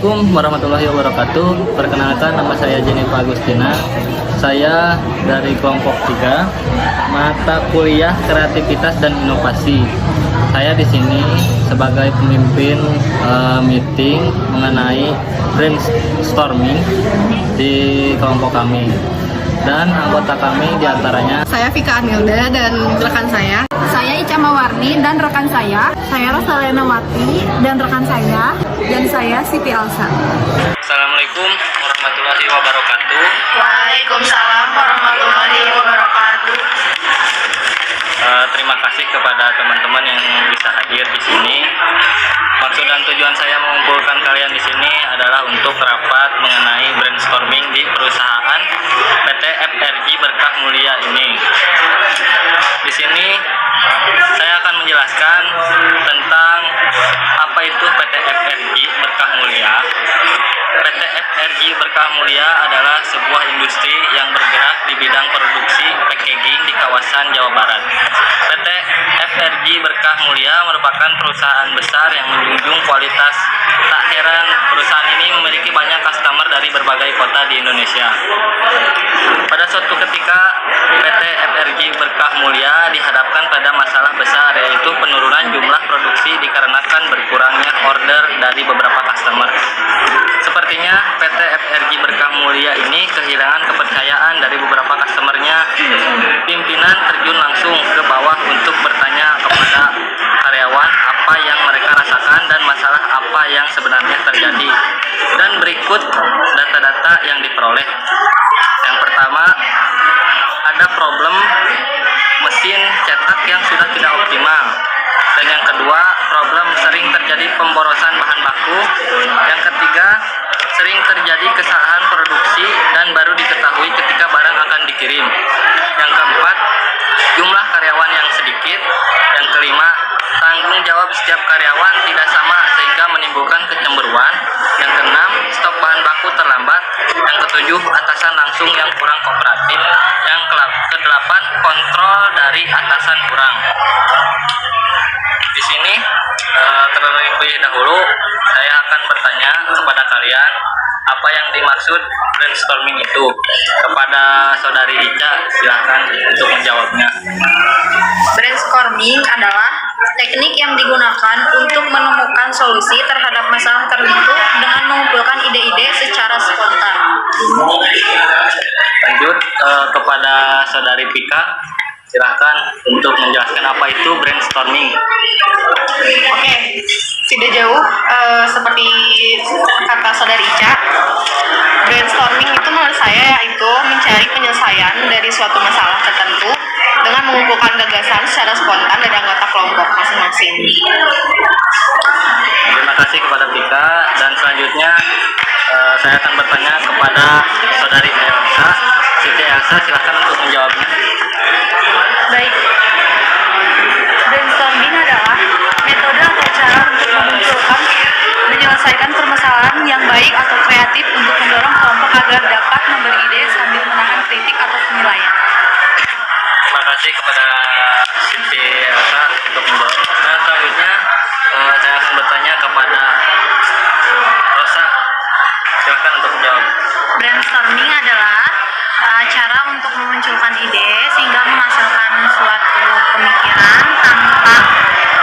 Assalamualaikum warahmatullahi wabarakatuh. Perkenalkan, nama saya Jennifer Agustina. Saya dari kelompok 3, mata kuliah kreativitas dan inovasi. Saya di sini sebagai pemimpin meeting mengenai brainstorming di kelompok kami. Dan anggota kami diantaranya saya Vika Anilda dan rekan saya. Saya Ica Mawarni dan rekan saya. Saya Rosalena Wati dan rekan saya. Dan saya Siti Elsa. Assalamualaikum warahmatullahi wabarakatuh. Waalaikumsalam warahmatullahi wabarakatuh. Terima kasih kepada teman-teman yang bisa hadir di sini. Maksud dan tujuan saya mengumpulkan kalian di sini adalah untuk rapat mengenai brainstorming di perusahaan PT FRG Berkah Mulia ini. Di sini saya akan menjelaskan tentang apa itu PT FRG Berkah Mulia. PT FRG Berkah Mulia adalah sebuah industri yang bergerak di bidang produksi packaging di kawasan Jawa Barat. PT FRG Berkah Mulia merupakan perusahaan besar yang menjunjung kualitas. Tak heran perusahaan ini memiliki banyak customer dari berbagai kota di Indonesia. Pada suatu ketika PT FRG Berkah Mulia dihadapkan pada masalah besar, yaitu penurunan jumlah produksi dikarenakan berkurangnya order dari beberapa customer. Sepertinya PT FRG Berkah Mulia ini kehilangan kepercayaan dari beberapa customernya. Pimpinan terjun langsung ke bawah untuk bertanya kepada karyawan apa yang mereka rasakan dan masalah apa yang sebenarnya terjadi. Dan berikut data-data yang diperoleh. Yang pertama, ada problem mesin cetak yang sudah tidak optimal. Dan yang kedua, problem sering terjadi pemborosan bahan baku. Yang ketiga, sering terjadi kesalahan produksi dan baru diketahui ketika barang akan dikirim. Yang keempat, jumlah karyawan yang sedikit. Yang kelima, tanggung jawab setiap karyawan tidak sama sehingga menimbulkan kecemburuan. Yang keenam, stok bahan baku terlambat. Yang ketujuh, atasan langsung yang kurang kooperatif. Yang kedelapan, kontrol dari atasan kurang. Di sini terlebih dahulu saya akan bertanya kepada kalian apa yang dimaksud brainstorming itu. Kepada saudari Ica, silahkan untuk menjawabnya. Brainstorming adalah teknik yang digunakan untuk menemukan solusi terhadap masalah tertentu dengan mengumpulkan ide-ide secara spontan. Lanjut kepada saudari Vika, silahkan untuk menjelaskan apa itu brainstorming. Oke, tidak jauh seperti kata saudari Ica. Brainstorming itu menurut saya yaitu mencari penyelesaian dari suatu masalah tertentu dengan mengumpulkan gagasan secara spontan dari anggota kelompok masing-masing. Terima kasih kepada Vika, dan selanjutnya saya akan bertanya kepada saudari Elsa. Siti Elsa, silahkan untuk menjawabnya. Baik, brainstorming adalah metode atau cara untuk memunculkan menyelesaikan permasalahan yang baik atau kreatif untuk mendorong kelompok agar dapat memberi ide sambil menahan kritik atau penilaian. Terima kasih kepada Siti Elsa untuk menjawab. Nah, selanjutnya saya akan bertanya kepada Rosa. Silahkan untuk menjawab. Brainstorming adalah cara untuk memunculkan ide sehingga menghasilkan suatu pemikiran tanpa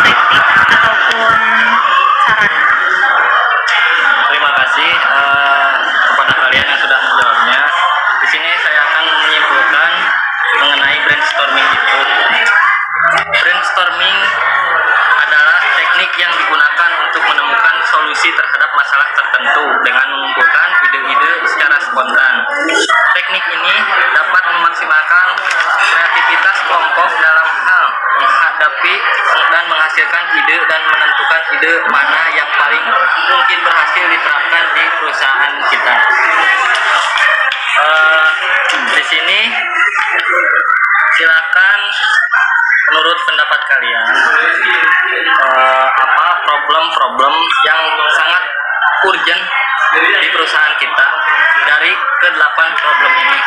kritik ataupun saran. Terima kasih kepada kalian yang sudah menjawabnya. Di sini saya akan menyimpulkan mengenai brainstorming itu. Brainstorming adalah teknik yang digunakan untuk menemukan solusi terhadap masalah tertentu dengan mengumpulkan ide-ide secara spontan. Teknik ini dapat memaksimalkan kreativitas kelompok dalam hal menghadapi dan menghasilkan ide dan menentukan ide mana yang paling mungkin berhasil diterapkan di perusahaan kita. Di sini silakan menurut pendapat kalian apa problem-problem yang sangat urgent di perusahaan kita dari ke-8 problem ini.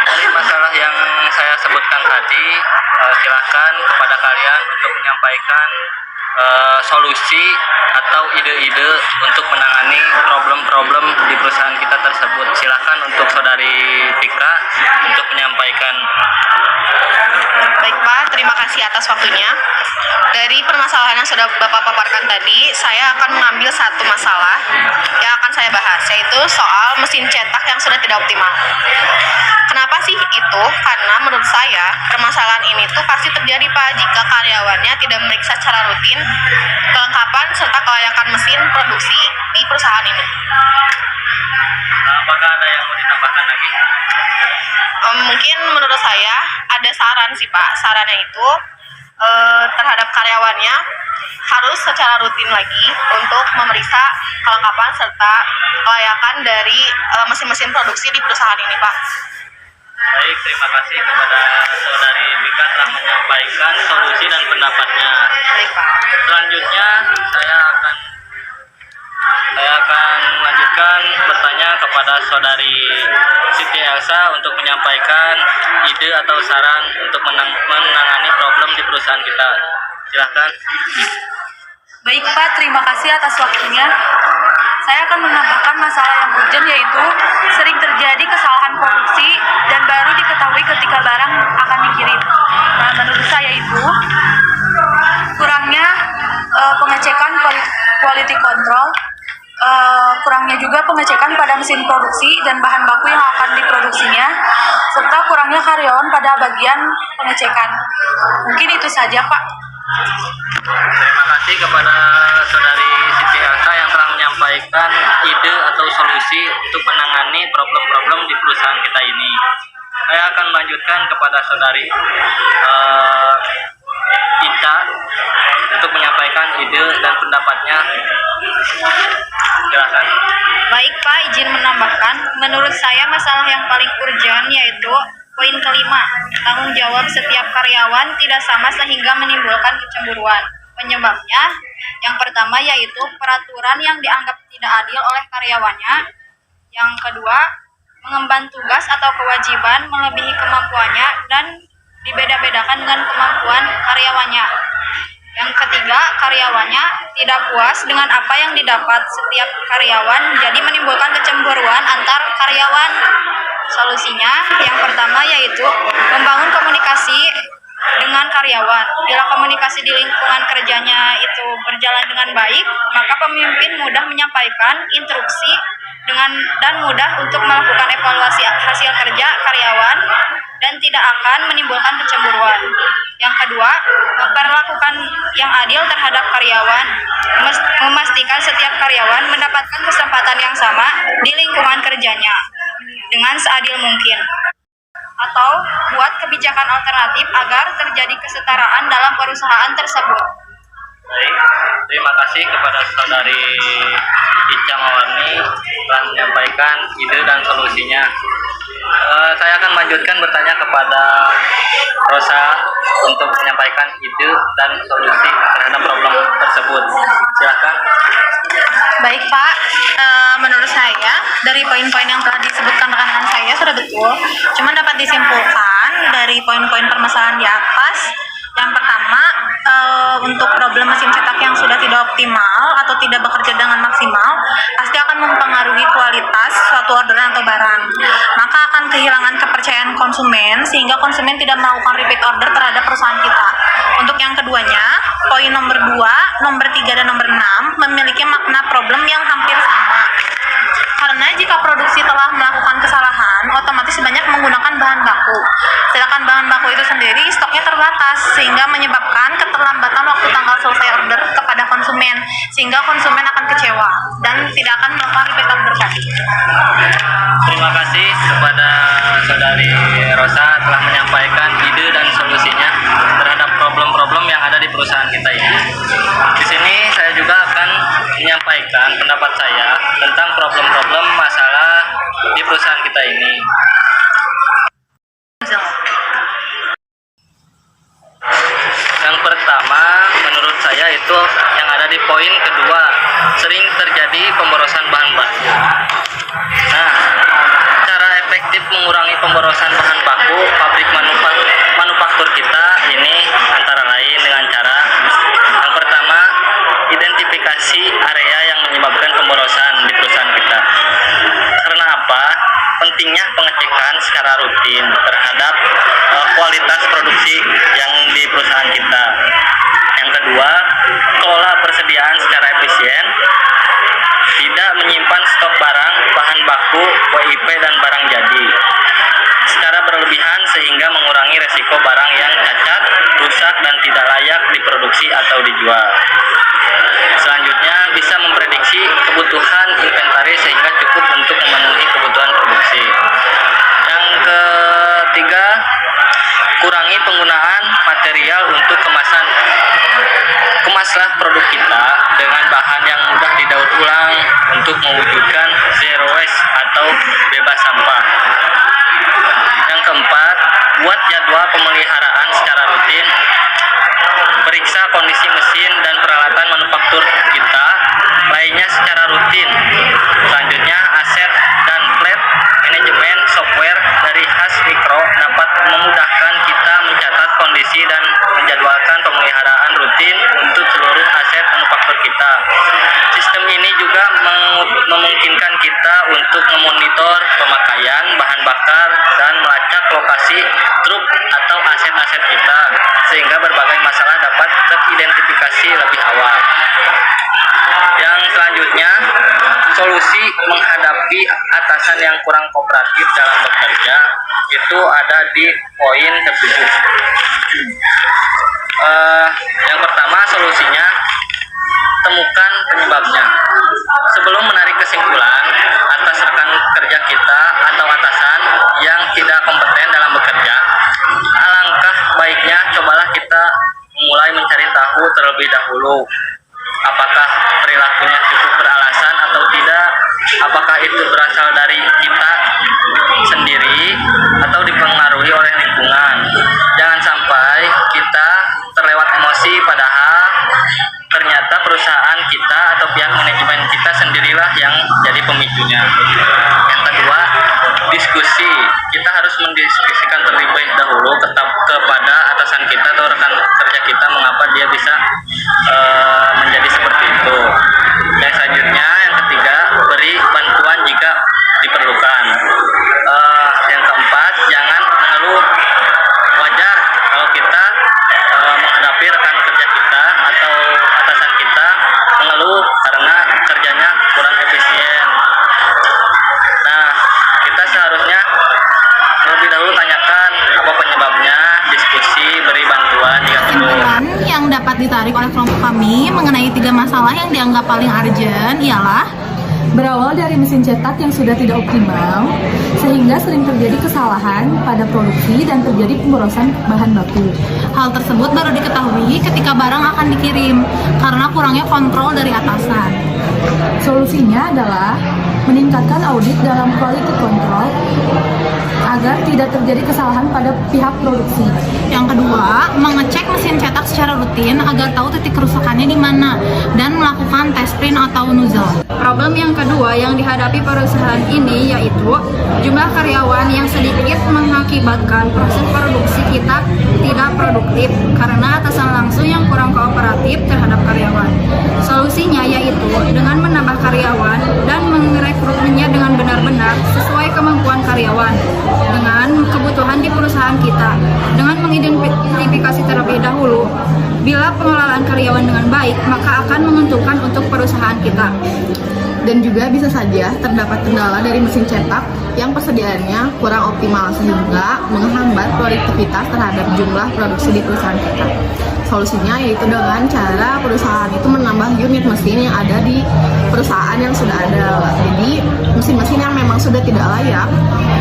Dari masalah yang saya sebutkan tadi, silakan kepada kalian untuk menyampaikan solusi atau ide-ide untuk menangani problem-problem di perusahaan kita tersebut. Silakan untuk saudari Tika untuk menyampaikan. Baik Pak, terima kasih atas waktunya. Dari permasalahan yang sudah Bapak paparkan tadi, saya akan mengambil satu masalah yang akan saya bahas, yaitu soal mesin cetak yang sudah tidak optimal. Kenapa sih itu? Karena menurut saya permasalahan ini tuh pasti terjadi Pak jika karyawannya tidak memeriksa secara rutin kelengkapan serta kelayakan mesin produksi di perusahaan ini. Apakah ada yang mau ditambahkan lagi? Mungkin menurut saya ada saran sih Pak. Sarannya itu terhadap karyawannya harus secara rutin lagi untuk memeriksa kelengkapan serta kelayakan dari mesin-mesin produksi di perusahaan ini Pak. Baik, terima kasih kepada saudari Bika telah menyampaikan solusi dan pendapatnya. Baik Pak. Selanjutnya saya akan melanjutkan bertanya kepada saudari Siti Elsa untuk menyampaikan ide atau saran untuk menangani problem di perusahaan kita. Silahkan. Baik Pak, terima kasih atas waktunya. Saya akan menambahkan masalah yang urgent, yaitu sering terjadi kesalahan produksi dan baru diketahui ketika barang akan dikirim. Nah, menurut saya itu kurangnya pengecekan quality control, kurangnya juga pengecekan pada mesin produksi dan bahan baku yang akan diproduksinya, serta kurangnya karyawan pada bagian pengecekan. Mungkin itu saja Pak. Terima kasih kepada saudari Siti Elsa yang telah menyampaikan ide atau solusi untuk menangani problem-problem di perusahaan kita ini. Saya akan melanjutkan kepada saudari Ica untuk menyampaikan ide dan pendapatnya. Silakan. Baik Pak, izin menambahkan, menurut saya masalah yang paling urgent yaitu poin kelima, tanggung jawab setiap karyawan tidak sama sehingga menimbulkan kecemburuan. Penyebabnya, yang pertama yaitu peraturan yang dianggap tidak adil oleh karyawannya. Yang kedua, mengemban tugas atau kewajiban melebihi kemampuannya dan dibeda-bedakan dengan kemampuan karyawannya. Yang ketiga, karyawannya tidak puas dengan apa yang didapat setiap karyawan, jadi menimbulkan kecemburuan antar karyawan. Solusinya, yang pertama yaitu membangun komunikasi dengan karyawan. Bila komunikasi di lingkungan kerjanya itu berjalan dengan baik, maka pemimpin mudah menyampaikan instruksi dan mudah untuk melakukan evaluasi hasil kerja karyawan dan tidak akan menimbulkan kecemburuan. Yang kedua, memperlakukan yang adil terhadap karyawan, memastikan setiap karyawan mendapatkan kesempatan yang sama di lingkungan kerjanya dengan seadil mungkin. Atau buat kebijakan alternatif agar terjadi kesetaraan dalam perusahaan tersebut. Baik, terima kasih kepada saudari Ica Mawarni telah menyampaikan ide dan solusinya. Saya akan melanjutkan bertanya kepada Rosa untuk menyampaikan ide dan solusi terhadap problem tersebut. Silakan. Baik Pak, menurut saya dari poin-poin yang telah disebutkan rekan-rekan saya sudah betul. Cuma dapat disimpulkan dari poin-poin permasalahan di atas. Yang pertama, untuk problem mesin cetak yang sudah tidak optimal atau tidak bekerja dengan maksimal, pasti akan mempengaruhi kualitas suatu orderan atau barang. Maka akan kehilangan kepercayaan konsumen, sehingga konsumen tidak melakukan repeat order terhadap perusahaan kita. Untuk yang keduanya, poin nomor 2, nomor 3, dan nomor 6 memiliki makna problem yang hampir sama. Karena jika produksi telah melakukan kesalahan, otomatis banyak menggunakan bahan baku. Sedangkan bahan baku itu sendiri stoknya terbatas, sehingga menyebabkan keterlambatan waktu tanggal selesai order kepada konsumen, sehingga konsumen akan kecewa dan tidak akan melakukan repeat order tadi. Terima kasih kepada saudari Rosa telah menyampaikan ide dan solusinya terhadap problem-problem yang ada di perusahaan kita ini. Di sini saya juga akan menyampaikan pendapat saya tentang problem-problem masalah di perusahaan kita ini. Yang pertama, menurut saya itu yang ada di poin kedua, sering terjadi pemborosan bahan baku. Nah, cara efektif mengurangi pemborosan bahan baku pabrik manufaktur kita ini antara lain dengan cara yang pertama, kualitas produksi yang di perusahaan kita. Yang kedua, kelola persediaan secara efisien, tidak menyimpan stok barang, bahan baku, WIP dan barang jadi secara berlebihan sehingga mengurangi resiko barang yang cacat, rusak dan tidak layak diproduksi atau dijual. Selanjutnya, bisa memprediksi kebutuhan inventaris sehingga cukup untuk memenuhi kebutuhan produksi. Yang ketiga, kurangi penggunaan material untuk kemasan. Kemaslah produk kita dengan bahan yang mudah didaur ulang untuk mewujudkan zero waste atau bebas sampah. Yang keempat, buat jadwal pemeliharaan secara rutin. Periksa kondisi mesin dan peralatan manufaktur kita lainnya secara rutin. Selanjutnya, aset dan fleet manajemen software dari Has Mikro dapat memudahkan kita mencatat kondisi dan menjadwalkan pemeliharaan rutin untuk seluruh aset manufaktur kita. Sistem ini juga memungkinkan kita untuk memonitor pemakaian bahan bakar dan melacak lokasi truk atau aset-aset kita sehingga berbagai masalah dapat teridentifikasi lebih awal. Yang selanjutnya, solusi menghadapi atasan yang kurang kooperatif dalam bekerja itu ada di poin ke-7. Yang pertama, solusinya temukan penyebabnya. Sebelum menarik kesimpulan atas rekan kerja kita atau atasan yang tidak kompeten dalam bekerja, alangkah baiknya cobalah kita mulai mencari tahu terlebih dahulu apakah perilakunya cukup beralasan atau tidak, apakah itu berasal dari kita sendiri atau dipengaruhi oleh lingkungan. Jangan sampai kita terlewat emosi padahal ternyata perusahaan kita atau pihak manajemen kita sendirilah yang jadi pemicunya. Yang kedua, diskusi. Kita harus mendiskusikan terlebih dahulu kepada atasan kita atau rekan kerja kita mengapa dia bisa menjadi seperti itu. Dan selanjutnya, yang ketiga, beri bantuan jika diperlukan. Yang keempat, jangan mengeluh. Wajar kalau kita menghadapi rekan kerja kita atau atasan kita mengeluh karena kerjanya kurang efisien. Nah, kita seharusnya terlebih dahulu tanyakan apa penyebabnya, diskusi, beri bantuan jika perlu. Kesimpulan yang dapat ditarik oleh kelompok kami mengenai 3 masalah yang dianggap paling urgent ialah Berawal dari mesin cetak yang sudah tidak optimal, sehingga sering terjadi kesalahan pada produksi dan terjadi pemborosan bahan baku. hal tersebut baru diketahui ketika barang akan dikirim karena kurangnya kontrol dari atasan. Solusinya adalah meningkatkan audit dalam quality control agar tidak terjadi kesalahan pada pihak produksi. Yang kedua, mengecek mesin cetak secara rutin agar tahu titik kerusakannya di mana dan melakukan test print atau nozzle. Problem yang kedua yang dihadapi perusahaan ini yaitu jumlah karyawan yang sedikit mengakibatkan proses produksi kita tidak produktif karena atasan langsung yang kurang kooperatif terhadap karyawan. Solusinya yaitu dengan menambah karyawan dan merekrutmennya dengan benar-benar sesuai kemampuan karyawan dengan kebutuhan di perusahaan kita dengan mengidentifikasi terlebih dahulu. Bila pengelolaan karyawan dengan baik, maka akan menguntungkan untuk perusahaan kita. Dan juga bisa saja terdapat kendala dari mesin cetak yang persediaannya kurang optimal sehingga menghambat produktivitas terhadap jumlah produksi di perusahaan kita. Solusinya yaitu dengan cara perusahaan itu menambah unit mesin yang ada di perusahaan yang sudah ada. Jadi mesin-mesin yang memang sudah tidak layak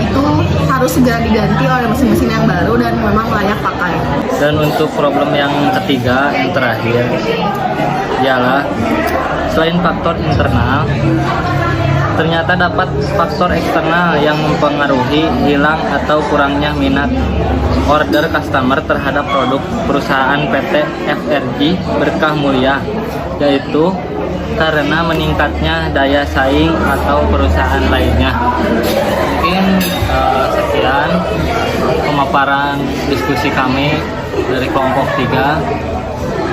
itu harus segera diganti oleh mesin-mesin yang baru dan memang layak pakai. Dan untuk problem yang ketiga, yang terakhir, ialah selain faktor internal, ternyata dapat faktor eksternal yang mempengaruhi hilang atau kurangnya minat order customer terhadap produk perusahaan PT FRG Berkah Mulia, yaitu karena meningkatnya daya saing atau perusahaan lainnya. Mungkin sekian pemaparan diskusi kami dari kelompok 3.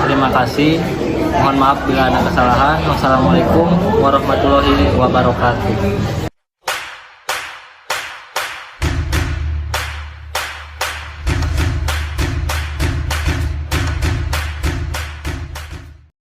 Terima kasih. Mohon maaf bila ada kesalahan. Wassalamualaikum warahmatullahi wabarakatuh.